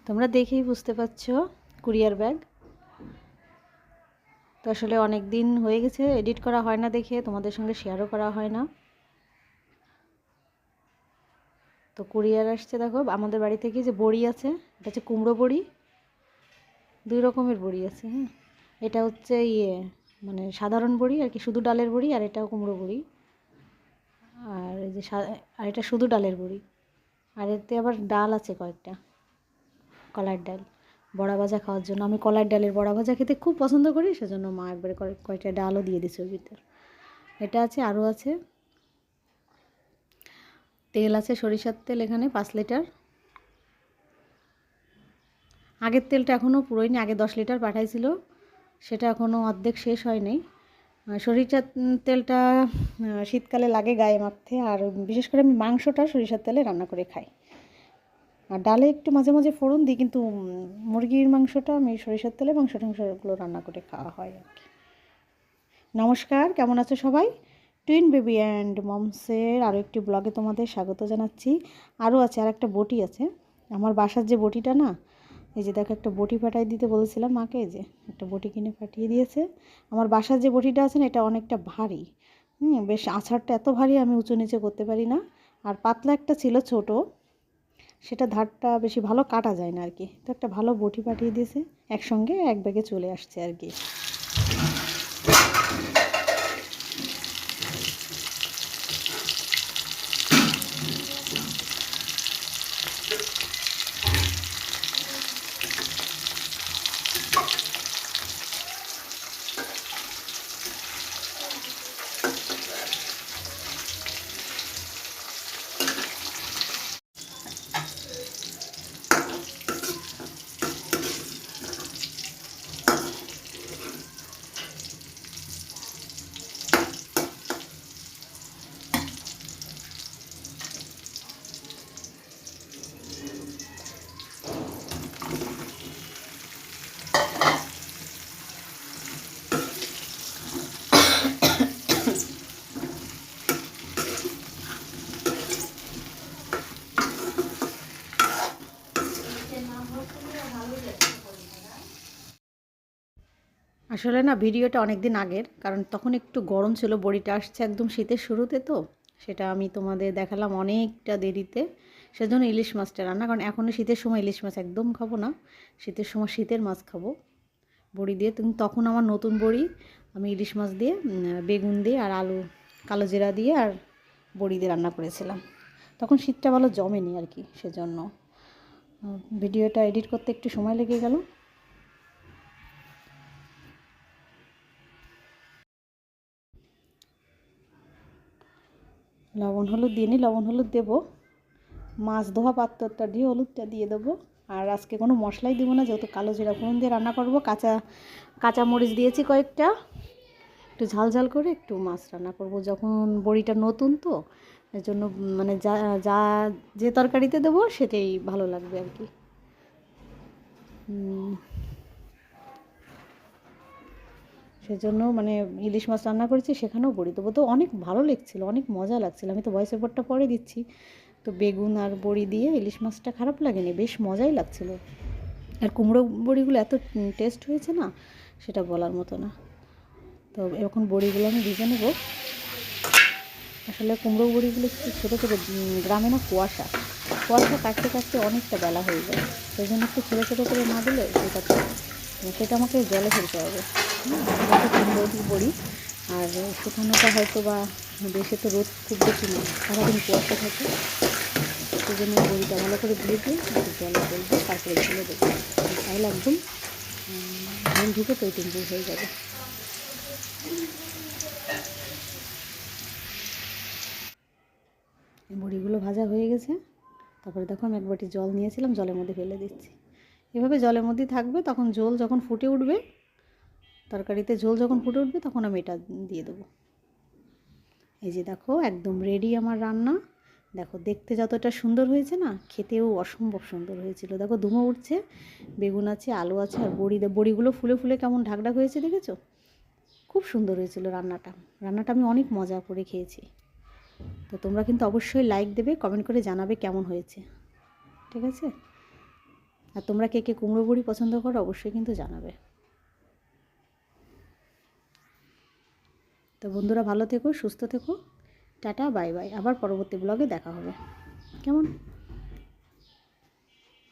তোমরা দেখেই বুঝতে পারছো কুরিয়ার ব্যাগ। তো আসলে অনেক দিন হয়ে গেছে এডিট করা হয় না দেখে তোমাদের সঙ্গে শেয়ারও করা হয় না। তো কুরিয়ার আসছে, দেখো আমাদের বাড়ি থেকে যে বড়ি আছে, এটা হচ্ছে কুমড়ো বড়ি। দুই রকমের বড়ি আছে। হ্যাঁ, এটা হচ্ছে মানে সাধারণ বড়ি আর কি, শুধু ডালের বড়ি, আর এটাও কুমড়ো বড়ি। আর এই যে আর এটা শুধু ডালের বড়ি। আর এতে আবার ডাল আছে কয়েকটা, কলার ডাল বড়া ভাজা খাওয়ার জন্য। আমি কলার ডালের বড়া ভাজা খেতে খুব পছন্দ করি, সেজন্য মা একবারে কয়েকটা ডালও দিয়ে দিছে ওর ভিতর। এটা আছে, আরও আছে। তেল আছে, সরিষার তেল এখানে 5 লিটার। আগের তেলটা এখনও পুরোয়নি, আগে 10 লিটার পাঠাইছিল, সেটা এখনও অর্ধেক শেষ হয়নি। সরিষার তেলটা শীতকালে লাগে গায়ে মাখতে, আর বিশেষ করে আমি মাংসটা সরিষার তেলে রান্না করে খাই। আর ডালে একটু মাঝে মাঝে ফোড়ন দিই, কিন্তু মুরগির মাংসটা আমি সরিষার তেলে মাংসগুলো রান্না করে খাওয়া হয় আর কি। নমস্কার, কেমন আছো সবাই? টুইন বেবি অ্যান্ড মমসের আরও একটি ব্লগে তোমাদের স্বাগত জানাচ্ছি। আরও আছে, আর একটা বটি আছে। আমার বাসার যে বটিটা না, এই যে দেখো, একটা বটি পাঠিয়ে দিতে বলেছিলাম মাকে, এই যে একটা বটি কিনে পাঠিয়ে দিয়েছে। আমার বাসার যে বটিটা আছে না, এটা অনেকটা ভারী। বেশ, আছাড়টা এত ভারী আমি উঁচু নিচে করতে পারি না। আর পাতলা একটা ছিল ছোট, সেটা ধারটা বেশি ভালো কাটা যায় না আর কি। তো একটা ভালো বটি পাঠিয়ে দিয়েছে, একসঙ্গে এক ব্যাগে চলে আসছে আর কি। আসলে না, ভিডিওটা অনেক দিন আগের, কারণ তখন একটু গরম ছিল, বড়িটা আসছে একদম শীতের শুরুতে, তো সেটা আমি তোমাদের দেখালাম অনেকটা দেরিতে। সেজন্য ইলিশ মাছটা রান্না, কারণ এখনও শীতের সময় ইলিশ মাছ একদম খাবো না, শীতের সময় শীতের মাছ খাবো বড়ি দিয়ে। তখন আমার নতুন বড়ি, আমি ইলিশ মাছ দিয়ে, বেগুন দিয়ে আর আলু, কালো জিরা দিয়ে আর বড়ি দিয়ে রান্না করেছিলাম। তখন শীতটা ভালো জমেনি আর কি, সেজন্য ভিডিওটা এডিট করতে একটু সময় লেগে গেল। লবণ হলুদ দিয়ে নিই, লবণ হলুদ দেবো, মাছ ধোয়া পাত্রটা দিয়ে হলুদটা দিয়ে দেবো। আর আজকে কোনো মশলাই দেবো না, যেহেতু কালো জিরা ফোড়ন দিয়ে রান্না করবো। কাঁচা মরিচ দিয়েছি কয়েকটা, একটু ঝাল ঝাল করে একটু মাছ রান্না করব। যখন বড়িটা নতুন, তো এর জন্য মানে যা যা যে তরকারিতে দেবো সেটাই ভালো লাগবে আর কি। সেজন্য মানে ইলিশ মাছ রান্না করেছি, সেখানেও বড়ি দেবো। তো অনেক ভালো লাগছিলো, অনেক মজা লাগছিলো। আমি তো ভয়েস ওভারটা পরে দিচ্ছি। তো বেগুন আর বড়ি দিয়ে ইলিশ মাছটা খারাপ লাগেনি, বেশ মজাই লাগছিলো। আর কুমড়ো বড়িগুলো এত টেস্ট হয়েছে না, সেটা বলার মতো না। তো এখন বড়িগুলো আমি ভেজে নেব। আসলে কুমড়ো বড়িগুলো একটু ছোটো ছোটো, গ্রামে না কুয়াশা কাটতে কাটতে অনেকটা বেলা হয়ে যায়, সেই জন্য একটু ছোটো ছোটো করে না দিলে সেটা আমাকে জলে ফেলতে হবে। কুমড়ো বড়ি আর শুকানোটা হয়তো বা দেশে তো রোদ খুব বেশি না, সারাদিন কুয়াশা থাকে, সেই জন্য বড়িটা ভালো করে ভেজে একটু জলে ফেলবো, তারপরে ঢেলে দেবো। তাহলে একদম ঝোল ঢুকে টইটুম্বুর হয়ে যাবে। বড়িগুলো ভাজা হয়ে গেছে। তারপরে দেখো, আমি এক বাটি জল নিয়েছিলাম, জলের মধ্যে ফেলে দিচ্ছি। এভাবে জলের মধ্যেই থাকবে, তখন ঝোল যখন ফুটে উঠবে, তরকারিতে ঝোল যখন ফুটে উঠবে, তখন আমি এটা দিয়ে দেবো। এই যে দেখো, একদম রেডি আমার রান্না। দেখো, দেখতে যতটা সুন্দর হয়েছে না, খেতেও অসম্ভব সুন্দর হয়েছিল। দেখো, ধুমো উঠছে, বেগুন আছে, আলু আছে, আর বড়িগুলো ফুলে ফুলে কেমন ঢাকঢাক হয়েছে, দেখেছো? খুব সুন্দর হয়েছিল রান্নাটা আমি অনেক মজা করে খেয়েছি। তো তোমরা কিন্তু অবশ্যই লাইক দেবে, কমেন্ট করে জানাবে কেমন হয়েছে, ঠিক আছে? আর তোমরা কে কে কুমড়ো বড়ি পছন্দ করো অবশ্যই কিন্তু জানাবে। তো বন্ধুরা ভালো থেকো, সুস্থ থেকো, টাটা বাই বাই, আবার পরবর্তী ব্লগে দেখা হবে, কেমন?